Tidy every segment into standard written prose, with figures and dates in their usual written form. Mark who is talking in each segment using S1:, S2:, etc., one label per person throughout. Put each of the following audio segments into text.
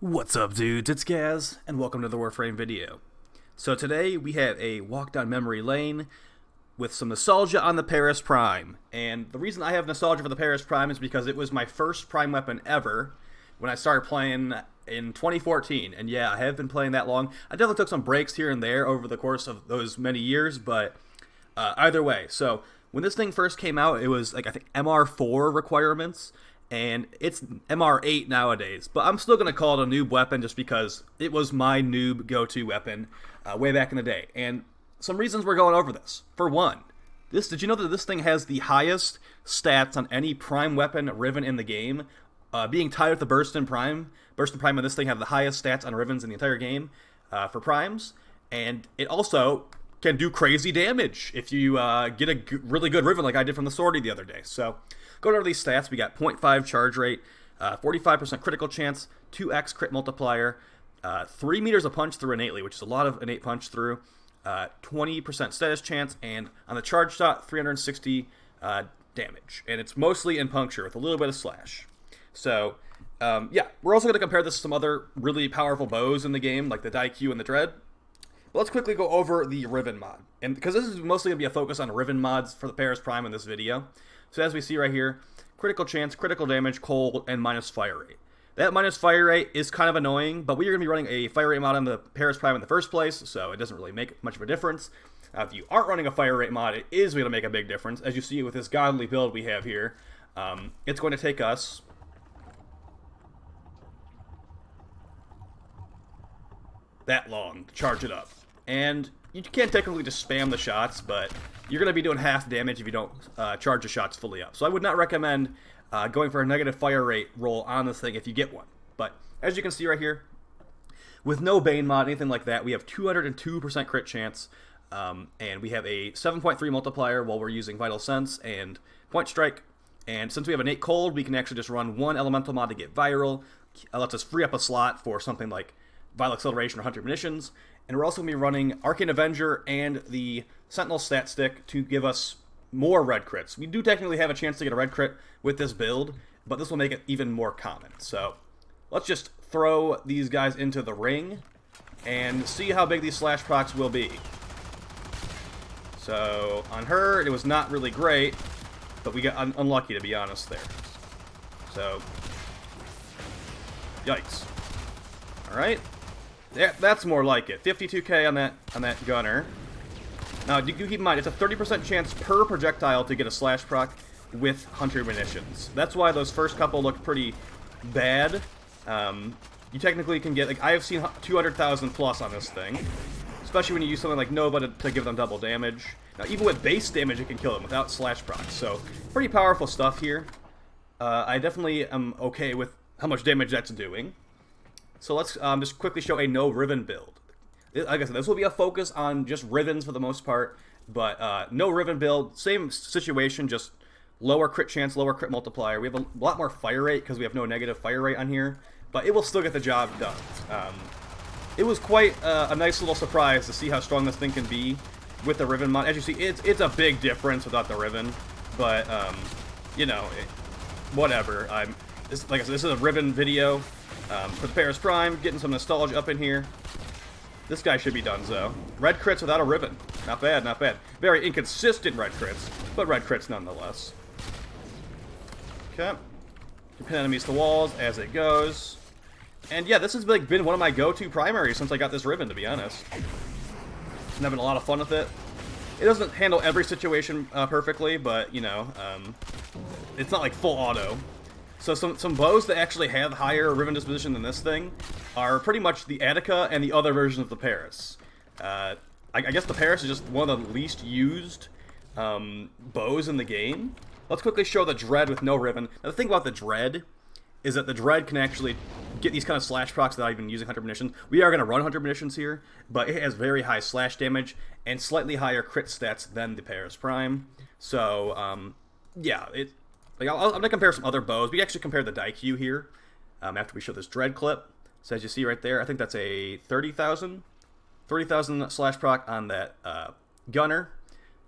S1: What's up, dudes? It's Gaz, and welcome to the Warframe video. So today we have a walk down memory lane with some nostalgia on the Paris Prime. And the reason I have nostalgia for the Paris Prime is because it was my first Prime weapon ever when I started playing in 2014. And yeah, I have been playing that long. I definitely took some breaks here and there over the course of those many years, but either way. So when this thing first came out, it was like, I think, MR4 requirements. And it's MR8 nowadays, but I'm still going to call it a noob weapon just because it was my noob go-to weapon way back in the day. And some reasons we're going over this. For one, did you know that this thing has the highest stats on any Prime weapon Riven in the game? Being tied with the Burst Prime. Burst Prime and this thing have the highest stats on Rivens in the entire game for Primes. And it also can do crazy damage if you get a really good Riven like I did from the Sortie the other day. So going over these stats, we got 0.5 charge rate, 45% critical chance, 2x crit multiplier, 3 meters of punch through innately, which is a lot of innate punch through, 20% status chance, and on the charge shot, 360 damage. And it's mostly in puncture with a little bit of slash. So, yeah, we're also going to compare this to some other really powerful bows in the game, like the Daikyu and the Dread. But let's quickly go over the Riven mod. And because this is mostly going to be a focus on Riven mods for the Paris Prime in this video. So as we see right here, critical chance, critical damage, cold, and minus fire rate. That minus fire rate is kind of annoying, but we are going to be running a fire rate mod on the Paris Prime in the first place, so it doesn't really make much of a difference. If you aren't running a fire rate mod, it is going to make a big difference. As you see with this godly build we have here, it's going to take us that long to charge it up. And you can't technically just spam the shots, but you're going to be doing half damage if you don't charge the shots fully up. So I would not recommend going for a negative fire rate roll on this thing if you get one. But as you can see right here, with no Bane mod, anything like that, we have 202% crit chance, and we have a 7.3 multiplier while we're using Vital Sense and Point Strike. And since we have innate cold, we can actually just run one elemental mod to get viral. It lets us free up a slot for something like Vital Acceleration or Hunter Munitions. And we're also going to be running Arcane Avenger and the Sentinel stat stick to give us more red crits. We do technically have a chance to get a red crit with this build, but this will make it even more common. So let's just throw these guys into the ring and see how big these slash procs will be. So on her, it was not really great, but we got unlucky, to be honest, there. So, yikes. Alright. Yeah, that's more like it. 52k on that gunner. Now, do keep in mind, it's a 30% chance per projectile to get a slash proc with Hunter Munitions. That's why those first couple look pretty bad. You technically can get, like, I have seen 200,000 plus on this thing. Especially when you use something like Nova to give them double damage. Now, even with base damage, it can kill them without slash procs. So, pretty powerful stuff here. I definitely am okay with how much damage that's doing. So let's just quickly show a no Riven build. Like I said, this will be a focus on just Rivens for the most part, but no Riven build, same situation, just lower crit chance, lower crit multiplier. We have a lot more fire rate because we have no negative fire rate on here, but it will still get the job done. It was quite a nice little surprise to see how strong this thing can be with the Riven mod. As you see, it's a big difference without the Riven, but you know, whatever. Like I said, this is a Riven video. For the Paris Prime, getting some nostalgia up in here. This guy should be done, so. Red crits without a Riven. Not bad, not bad. Very inconsistent red crits, but red crits nonetheless. Okay. Pin enemies to walls as it goes. And yeah, this has like been one of my go-to primaries since I got this Riven, to be honest. I'm having a lot of fun with it. It doesn't handle every situation perfectly, but, you know, it's not like full auto. So some bows that actually have higher Riven disposition than this thing are pretty much the Attica and the other version of the Paris. I guess the Paris is just one of the least used bows in the game. Let's quickly show the Dread with no Riven. Now the thing about the Dread is that the Dread can actually get these kind of slash procs without even using Hunter Munitions. We are going to run Hunter Munitions here, but it has very high slash damage and slightly higher crit stats than the Paris Prime. So, yeah, I'm going to compare some other bows. We actually compared the Daikyu here after we show this Dread clip. So as you see right there, I think that's a 30,000 slash proc on that gunner.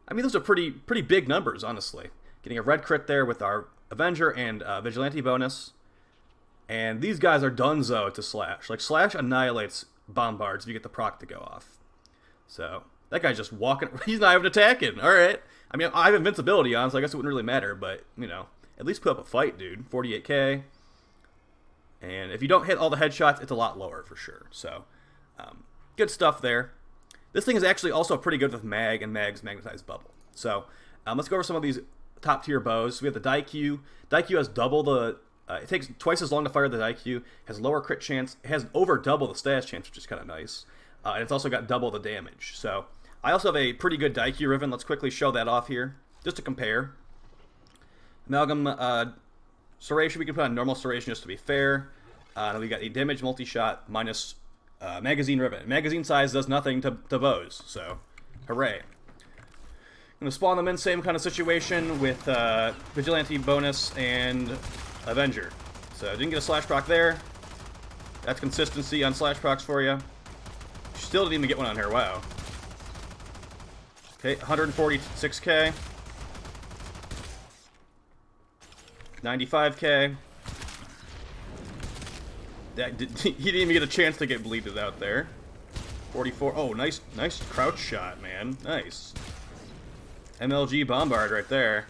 S1: I mean, those are pretty big numbers, honestly. Getting a red crit there with our Avenger and Vigilante bonus. And these guys are donezo to Slash. Like, Slash annihilates bombards if you get the proc to go off. So, that guy's just walking. He's not even attacking. Alright. I mean, I have invincibility on, so I guess it wouldn't really matter. But, you know, at least put up a fight, dude. 48k. And if you don't hit all the headshots, it's a lot lower for sure. So, good stuff there. This thing is actually also pretty good with Mag and Mag's magnetized bubble. So, let's go over some of these top tier bows. So we have the Daikyu. Daikyu has double the... it takes twice as long to fire the Daikyu, has lower crit chance, it has over double the status chance, which is kind of nice. And it's also got double the damage. So, I also have a pretty good Daikyu Riven. Let's quickly show that off here, just to compare. Amalgam Serration, we can put on normal Serration just to be fair. And we got a damage multi-shot minus magazine Riven. Magazine size does nothing to bows, so hooray. I'm going to spawn them in, same kind of situation with Vigilante bonus and Avenger. So didn't get a slash proc there. That's consistency on slash procs for you. Still didn't even get one on her, wow. Okay, 146k. 95k. He didn't even get a chance to get bleeded out there. 44. Oh, nice crouch shot, man. Nice. MLG Bombard right there.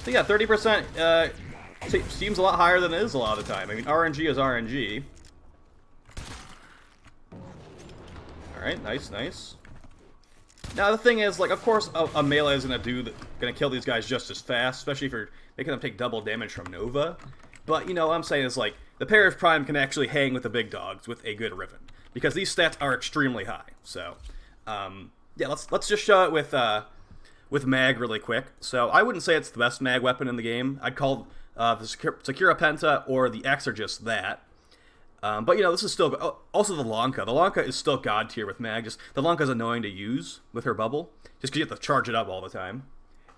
S1: So yeah, 30% seems a lot higher than it is a lot of the time. I mean, RNG is RNG. Alright, nice. Now, the thing is, like, of course, a melee is gonna kill these guys just as fast, especially if you're making them take double damage from Nova. But, you know, what I'm saying is, like, the Paris Prime can actually hang with the big dogs with a good Riven, because these stats are extremely high. So, yeah, let's just show it with Mag really quick. So, I wouldn't say it's the best Mag weapon in the game. I'd call the Sakura Penta or the Exorgist that. But, you know, this is still... also the Lanka. The Lanka is still god tier with Mag. Just the Lanka's annoying to use with her bubble, just because you have to charge it up all the time.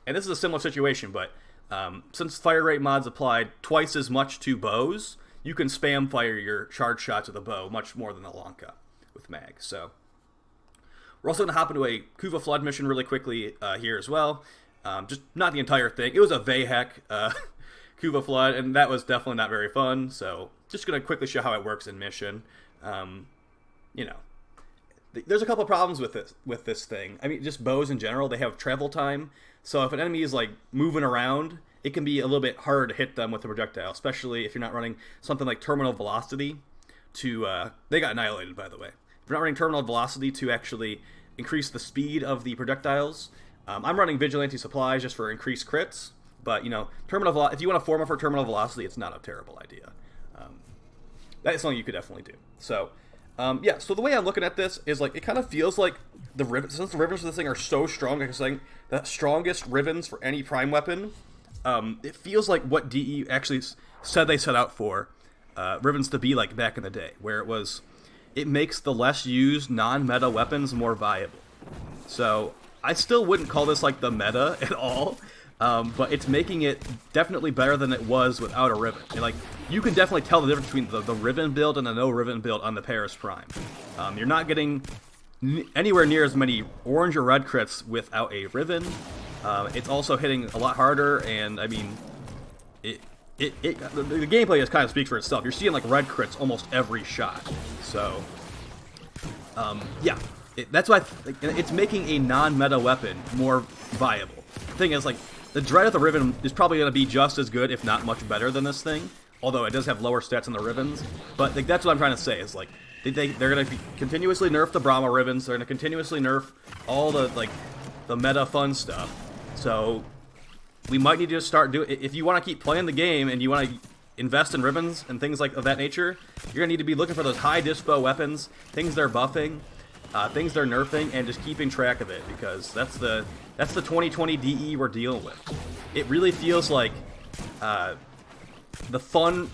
S1: And this is a similar situation, but since fire rate mods applied twice as much to bows, you can spam fire your charge shots with a bow much more than the Lanka with Mag. So, we're also going to hop into a Kuva Flood mission really quickly here as well. Just not the entire thing. It was a Vayhek Kuva Flood, and that was definitely not very fun, so... just going to quickly show how it works in mission. You know, there's a couple of problems with this thing. I mean, just bows in general, they have travel time. So if an enemy is, like, moving around, it can be a little bit harder to hit them with a projectile, especially if you're not running something like terminal velocity to... they got annihilated, by the way. If you're not running terminal velocity to actually increase the speed of the projectiles, I'm running Vigilante Supplies just for increased crits. But, you know, if you want to form up for terminal velocity, it's not a terrible idea. That is something you could definitely do. So, yeah, so the way I'm looking at this is, like, it kind of feels like the Rivens, since the Rivens of this thing are so strong, like I was saying, the strongest Rivens for any Prime weapon, it feels like what DE actually said they set out for Rivens to be like back in the day, where it makes the less used non-meta weapons more viable. So, I still wouldn't call this, like, the meta at all. But it's making it definitely better than it was without a Riven. And, like, you can definitely tell the difference between the Riven build and the no Riven build on the Paris Prime. You're not getting anywhere near as many orange or red crits without a Riven. It's also hitting a lot harder, and I mean, the gameplay just kind of speaks for itself. You're seeing, like, red crits almost every shot. So, yeah, that's why it's making a non-meta weapon more viable. The thing is, like, the Dread of the Riven is probably going to be just as good, if not much better than this thing. Although it does have lower stats than the Rivens. But, like, that's what I'm trying to say, is, like, they're going to continuously nerf the Brahma Rivens. They're going to continuously nerf all the, like, the meta fun stuff. So, we might need to just start doing... If you want to keep playing the game and you want to invest in Rivens and things of that nature, you're going to need to be looking for those high dispo weapons, things they're buffing, things they're nerfing, and just keeping track of it, because that's the 2020 DE we're dealing with. It really feels like the fun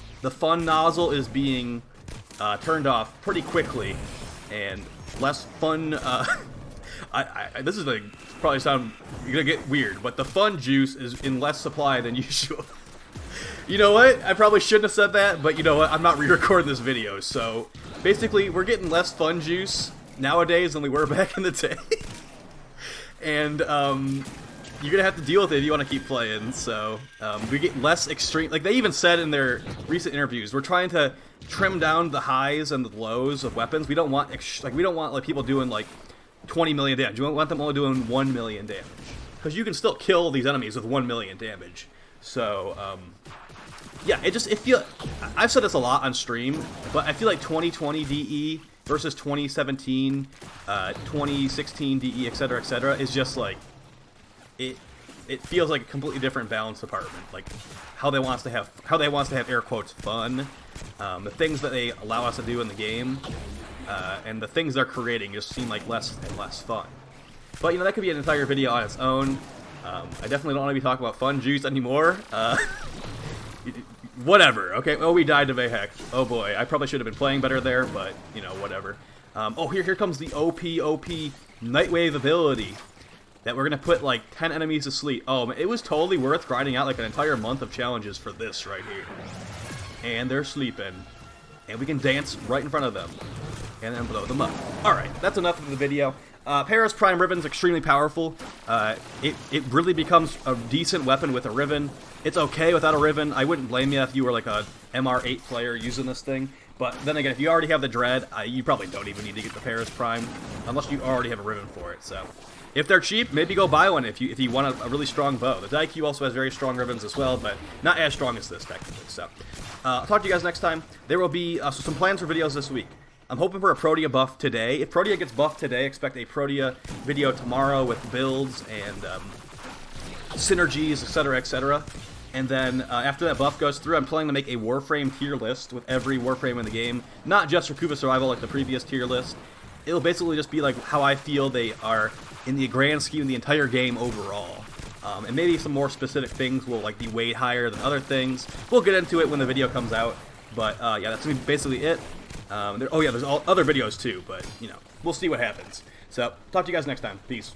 S1: nozzle is being turned off pretty quickly, and less fun. This is probably gonna get weird, but the fun juice is in less supply than usual. You know what? I probably shouldn't have said that, but you know what? I'm not re-recording this video, so basically we're getting less fun juice nowadays than we were back in the day. And, you're gonna have to deal with it if you want to keep playing. So we get less extreme. Like they even said in their recent interviews, we're trying to trim down the highs and the lows of weapons. We don't want like people doing like 20 million damage. We want them only doing 1 million damage, because you can still kill these enemies with 1 million damage. So yeah, I've said this a lot on stream, but I feel like 2020 DE versus 2017, 2016 DE, etc., is just like it feels like a completely different balance department. Like how they want us to have air quotes fun, the things that they allow us to do in the game, and the things they're creating just seem like less and less fun. But you know, that could be an entire video on its own. I definitely don't want to be talking about fun juice anymore. Whatever. Okay. Oh, we died to Vahek. Oh boy, I probably should have been playing better there, but you know, whatever. Oh, here comes the OP Nightwave ability that we're gonna put like 10 enemies to sleep. Oh, it was totally worth grinding out like an entire month of challenges for this right here. And they're sleeping, and we can dance right in front of them, and then blow them up. All right, that's enough of the video. Paris Prime Riven's extremely powerful. It really becomes a decent weapon with a Riven. It's okay without a Riven. I wouldn't blame you if you were like a MR8 player using this thing. But then again, if you already have the Dread, you probably don't even need to get the Paris Prime, unless you already have a Riven for it. So if they're cheap, maybe go buy one if you want a really strong bow. The Daikyu also has very strong Rivens as well, but not as strong as this technically. So I'll talk to you guys next time. There will be some plans for videos this week. I'm hoping for a Protea buff today. If Protea gets buffed today, expect a Protea video tomorrow with builds and synergies, etc., etc. And then after that buff goes through, I'm planning to make a Warframe tier list with every Warframe in the game. Not just for Kuva Survival like the previous tier list. It'll basically just be like how I feel they are in the grand scheme of the entire game overall. And maybe some more specific things will like be way higher than other things. We'll get into it when the video comes out. But yeah, that's gonna be basically it. Oh yeah, there's other videos too, but you know, we'll see what happens. So, talk to you guys next time. Peace.